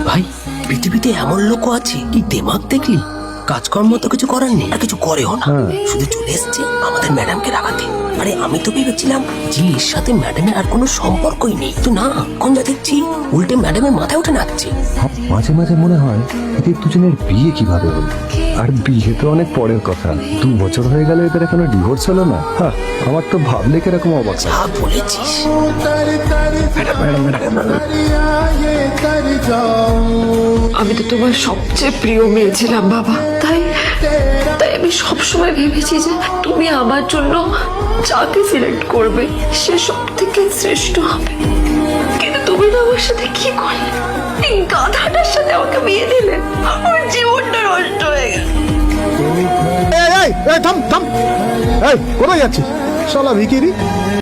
ভাই পৃথিবীতে এমন লোক আছে কি দেমাগ দেখলি, কাজকর্ম তো কিছু করার নেই আর কিছু করেও না, শুধু চলে এসছে আমাদের ম্যাডামকে রাগাতে। আরে আমি তো ভেবেছিলাম যে এর সাথে ম্যাডামের আর কোনো সম্পর্কই নেই, তো না, এখন যা দেখছি উল্টে ম্যাডামের মাথায় উঠে নাচছে। মাঝে মাঝে মনে হয় এদের দুজনের বিয়ে কিভাবে হলো। আর বিয়ে তো অনেক পরের কথা, 2 বছর হয়ে গেল এদের এখনো ডিভোর্স হলো না। আমার তো ভাবলে কিরকম অবাক লাগে। যা বলেছিস। আমি তো তোমার সবচেয়ে প্রিয় মেয়ে ছিলাম বাবা, তাই তাই আমি সবসময় ভেবেছি যে তুমি আমার জন্য যাকে সিলেক্ট করবে সে সব থেকে শ্রেষ্ঠ হবে। কিন্তু তুমি না আমার সাথে কি করলে, এই গাধাটার সাথে আমাকে বিয়ে দিলে, আমার জীবনটা নষ্ট হয়ে গেল। থাম থাম, কোথায় যাচ্ছিস শালা ভিখিরি?